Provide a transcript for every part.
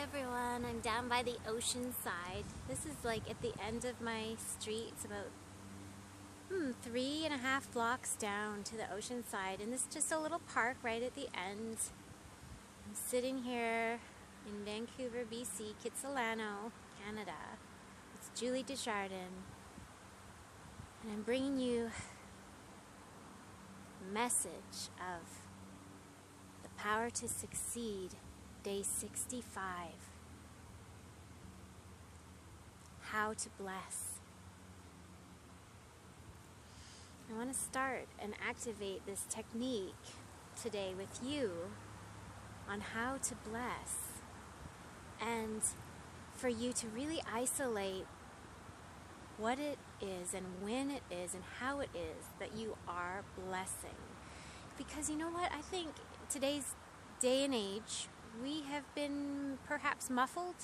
everyone, I'm down by the ocean side. This is like at the end of my street. It's about 3.5 blocks down to the ocean side, and this is just a little park right at the end. I'm sitting here in Vancouver, BC, Kitsilano, Canada. It's Julie Desjardins, and I'm bringing you a message of the power to succeed. Day 65. How to bless. I want to start and activate this technique today with you on how to bless, and for you to really isolate what it is and when it is and how it is that you are blessing. Because you know what? I think today's day and age, we have been perhaps muffled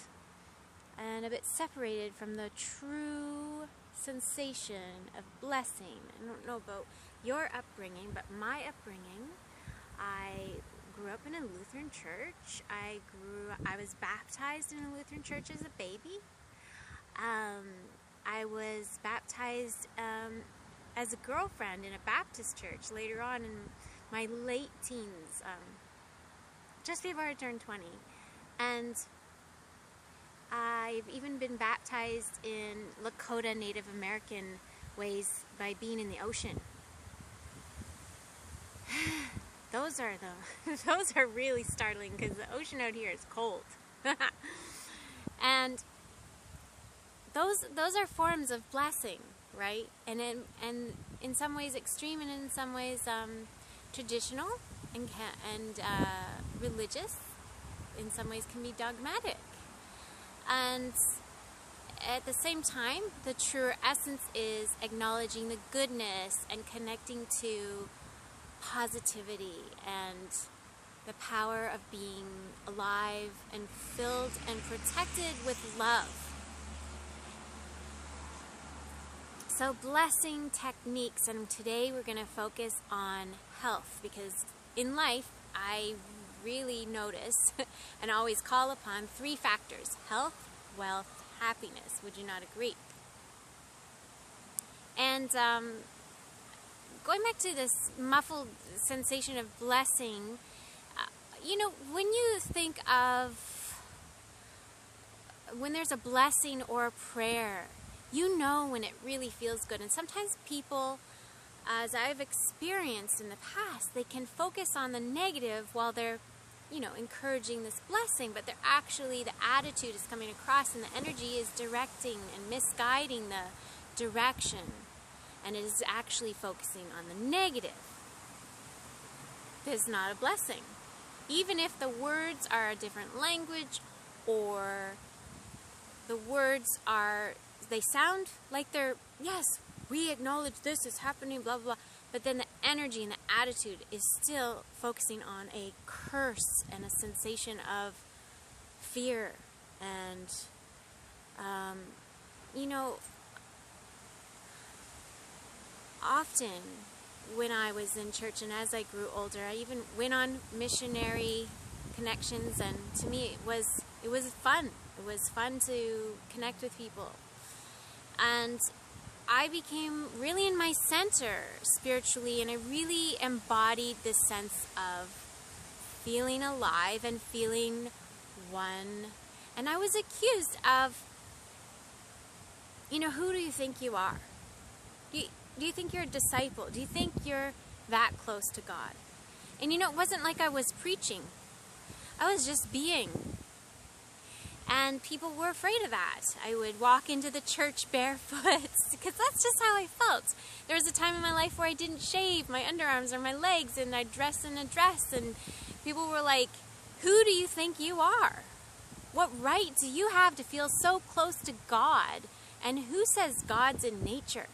and a bit separated from the true sensation of blessing. I don't know about your upbringing, but my upbringing, I grew up in a Lutheran church. I was baptized in a Lutheran church as a baby. I was baptized as a girlfriend in a Baptist church later on in my late teens, just before I turned 20. And I've even been baptized in Lakota Native American ways by being in the ocean. Those are really startling, because the ocean out here is cold. And those are forms of blessing, right? And in some ways extreme, and in some ways traditional and religious. In some ways can be dogmatic. And at the same time, the truer essence is acknowledging the goodness and connecting to positivity and the power of being alive and filled and protected with love. So blessing techniques, and today we're going to focus on health, because in life I really notice and always call upon 3 factors: health, wealth, happiness. Would you not agree? And going back to this muffled sensation of blessing, when you think of when there's a blessing or a prayer, you know when it really feels good. And sometimes people, as I've experienced in the past, they can focus on the negative while they're, encouraging this blessing, but they're actually, the attitude is coming across and the energy is directing and misguiding the direction, and it is actually focusing on the negative. It's not a blessing. Even if the words are a different language, or the words they sound like they're, yes, we acknowledge this is happening, blah, blah, blah. But then the energy and the attitude is still focusing on a curse and a sensation of fear. And, often when I was in church and as I grew older, I even went on missionary connections, and to me it was fun. It was fun to connect with people. And I became really in my center spiritually, and I really embodied this sense of feeling alive and feeling one. And I was accused of, who do you think you are? Do you think you're a disciple? Do you think you're that close to God? And it wasn't like I was preaching. I was just being. And people were afraid of that. I would walk into the church barefoot, because that's just how I felt. There was a time in my life where I didn't shave my underarms or my legs, and I'd dress in a dress, and people were like, who do you think you are? What right do you have to feel so close to God? And who says God's in nature?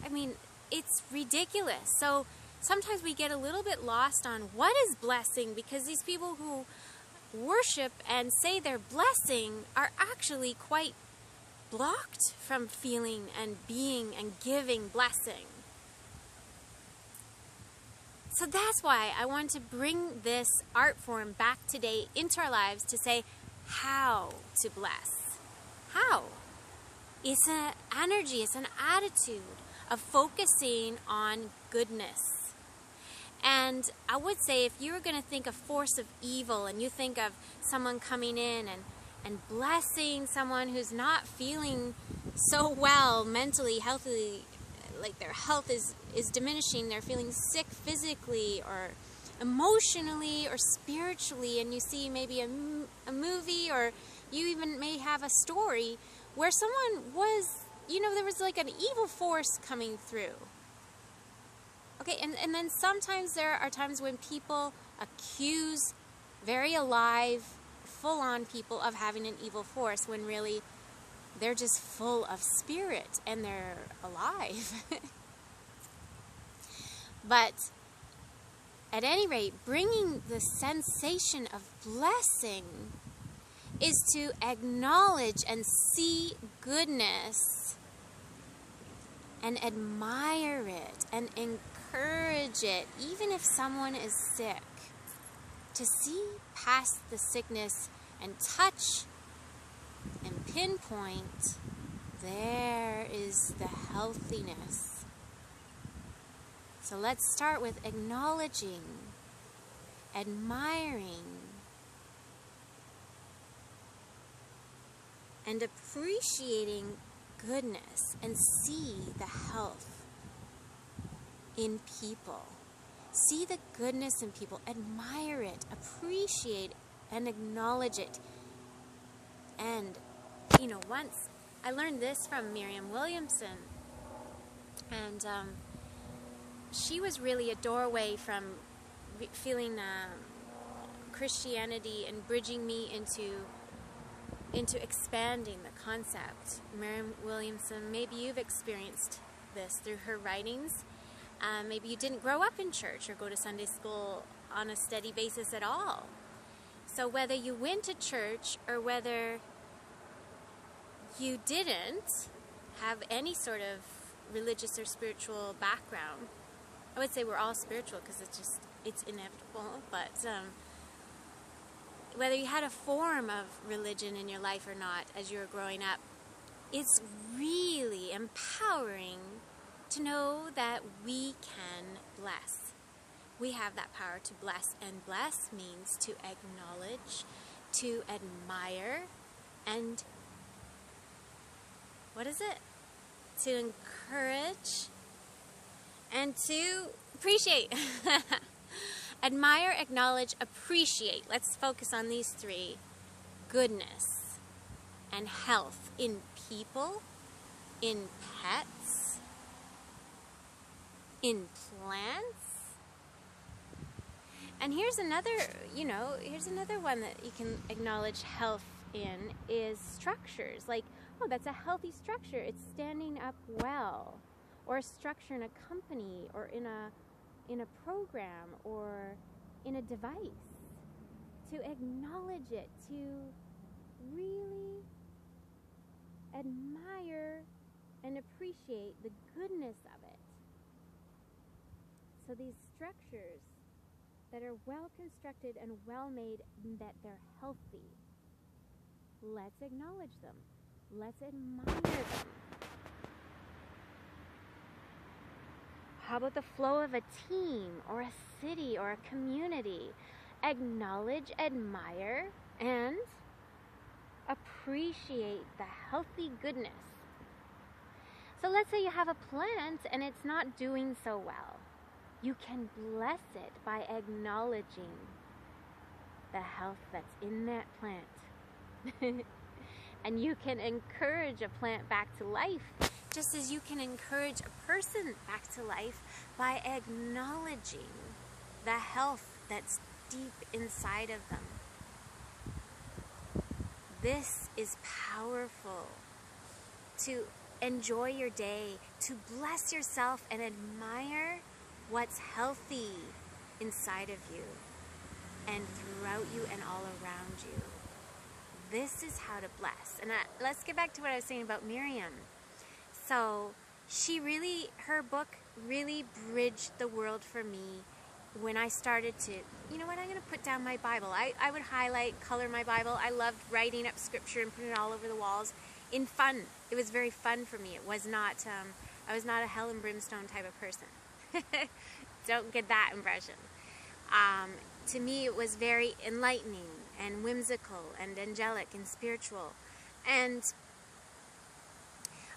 I mean, it's ridiculous. So sometimes we get a little bit lost on what is blessing, because these people who worship and say they're blessing are actually quite blocked from feeling and being and giving blessing. So that's why I want to bring this art form back today into our lives, to say, how to bless. How? It's an energy, it's an attitude of focusing on goodness. And I would say if you were going to think of force of evil and you think of someone coming in and blessing someone who's not feeling so well mentally, healthily, like their health is diminishing, they're feeling sick physically or emotionally or spiritually, and you see maybe a movie, or you even may have a story where someone was, there was like an evil force coming through. Okay, and then sometimes there are times when people accuse very alive, full-on people of having an evil force when really they're just full of spirit and they're alive. But at any rate, bringing the sensation of blessing is to acknowledge and see goodness and admire it and encourage it, even if someone is sick. To see past the sickness and touch and pinpoint, there is the healthiness. So let's start with acknowledging, admiring, and appreciating goodness, and see the health in people. See the goodness in people, admire it, appreciate and acknowledge it. And, once I learned this from Marianne Williamson, and she was really a doorway from feeling Christianity and bridging me into expanding the concept. Marianne Williamson, maybe you've experienced this through her writings. Maybe you didn't grow up in church or go to Sunday school on a steady basis at all. So whether you went to church or whether you didn't have any sort of religious or spiritual background, I would say we're all spiritual because it's inevitable, but whether you had a form of religion in your life or not as you were growing up, it's really empowering to know that we can bless. We have that power to bless, and bless means to acknowledge, to admire, and what is it? To encourage and to appreciate. Admire, acknowledge, appreciate. Let's focus on these three. Goodness and health in people, in pets, in plants. And here's another one that you can acknowledge health in is structures. Like, oh, that's a healthy structure. It's standing up well. Or a structure in a company or in a program or in a device. To acknowledge it, to really admire and appreciate the goodness of it. So these structures that are well constructed and well made, that they're healthy, let's acknowledge them. Let's admire them. How about the flow of a team or a city or a community? Acknowledge, admire, and appreciate the healthy goodness. So let's say you have a plant and it's not doing so well. You can bless it by acknowledging the health that's in that plant. And you can encourage a plant back to life, just as you can encourage a person back to life by acknowledging the health that's deep inside of them. This is powerful. To enjoy your day, to bless yourself and admire what's healthy inside of you and throughout you and all around you. This is how to bless. And let's get back to what I was saying about Miriam. So her book really bridged the world for me when I started to, you know what, I'm going to put down my Bible. I would highlight, color my Bible. I loved writing up scripture and putting it all over the walls in fun. It was very fun for me. It was not, I was not a hell and brimstone type of person. Don't get that impression. To me, it was very enlightening and whimsical and angelic and spiritual. And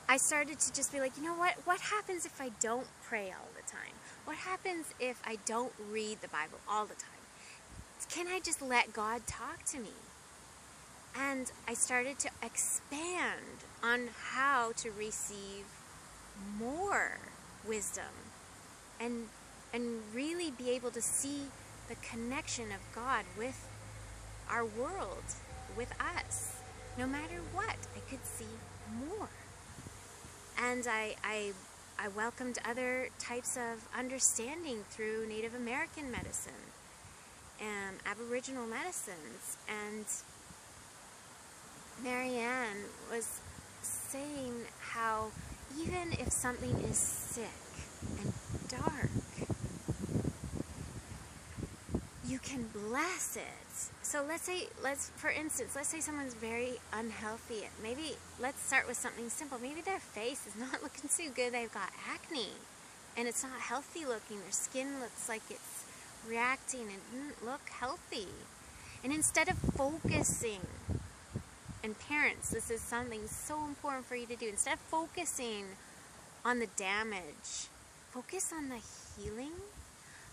I started to just be like, you know what happens if I don't pray all the time? What happens if I don't read the Bible all the time? Can I just let God talk to me? And I started to expand on how to receive more wisdom and really be able to see the connection of God with our world, with us. No matter what, I could see more. And I welcomed other types of understanding through Native American medicine and Aboriginal medicines. And Marianne was saying how even if something is sick and dark, you can bless it. So for instance, let's say someone's very unhealthy. Maybe let's start with something simple. Maybe their face is not looking too good. They've got acne and it's not healthy looking. Their skin looks like it's reacting and doesn't look healthy. And instead of focusing, and parents, this is something so important for you to do. Instead of focusing on the damage, focus on the healing.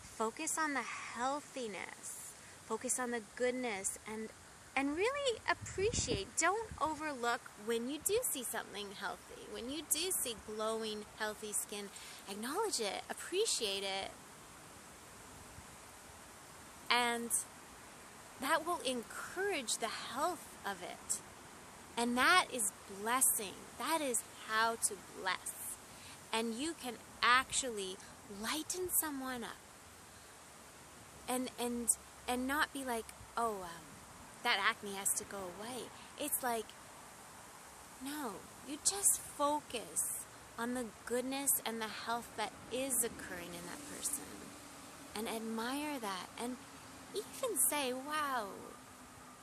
Focus on the healthiness, focus on the goodness, and really appreciate. Don't overlook when you do see something healthy, when you do see glowing, healthy skin. Acknowledge it, appreciate it, and that will encourage the health of it. And that is blessing. That is how to bless. And you can actually lighten someone up. And not be like, oh, that acne has to go away. It's like, no, you just focus on the goodness and the health that is occurring in that person. And admire that. And even say, wow,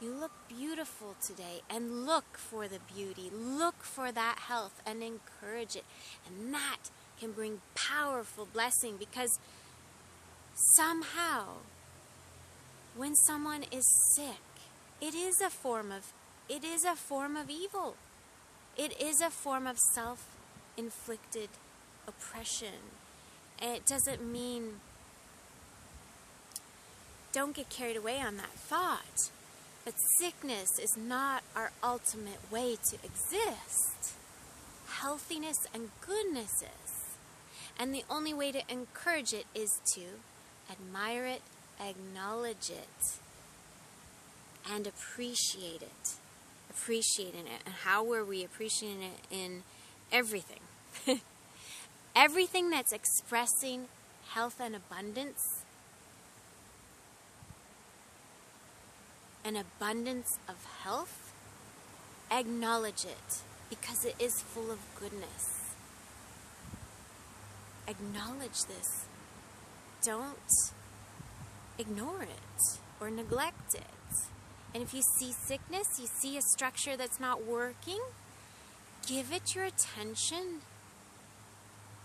you look beautiful today. And look for the beauty. Look for that health and encourage it. And that can bring powerful blessing, because somehow, when someone is sick, it is a form of evil. It is a form of self-inflicted oppression. And it doesn't mean, don't get carried away on that thought. But sickness is not our ultimate way to exist. Healthiness and goodness is. And the only way to encourage it is to admire it, acknowledge it, and appreciate it. Appreciating it. And how were we appreciating it? In everything. Everything that's expressing health and abundance. An abundance of health. Acknowledge it, because it is full of goodness. Acknowledge this. Don't ignore it or neglect it. And if you see sickness, you see a structure that's not working, give it your attention,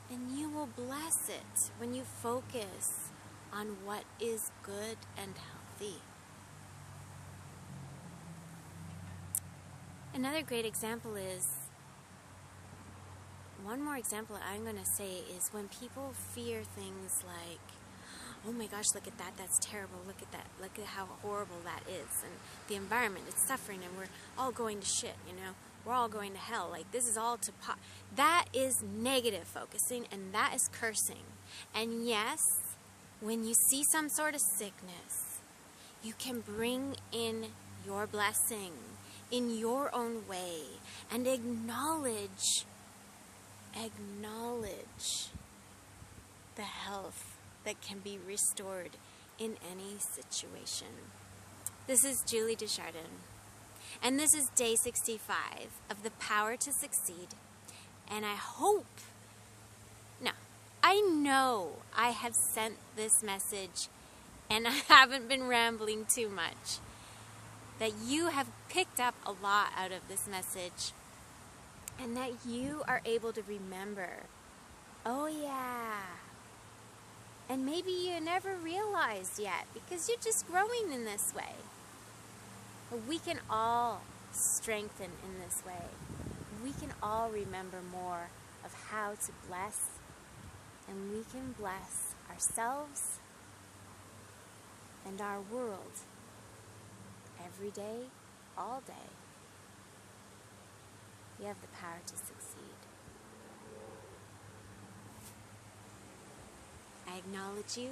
and you will bless it when you focus on what is good and healthy. Another great example is, one more example I'm going to say is when people fear things like, oh my gosh, look at that, that's terrible, look at that, look at how horrible that is, and the environment, it's suffering, and we're all going to shit, you know, we're all going to hell, like this is all to pot. That is negative focusing, and that is cursing. And yes, when you see some sort of sickness, you can bring in your blessing in your own way and acknowledge the health that can be restored in any situation. This is Julie Desjardins, and this is day 65 of The Power to Succeed. And I know I have sent this message and I haven't been rambling too much, that you have picked up a lot out of this message, and that you are able to remember, oh yeah, and maybe you never realized yet because you're just growing in this way. But we can all strengthen in this way. We can all remember more of how to bless, and we can bless ourselves and our world every day, all day. We have the power to succeed. I acknowledge you,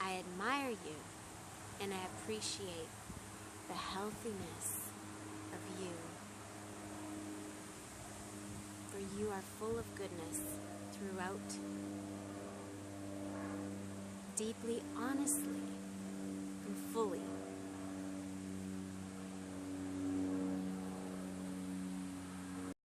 I admire you, and I appreciate the healthiness of you. For you are full of goodness throughout, deeply, honestly, and fully.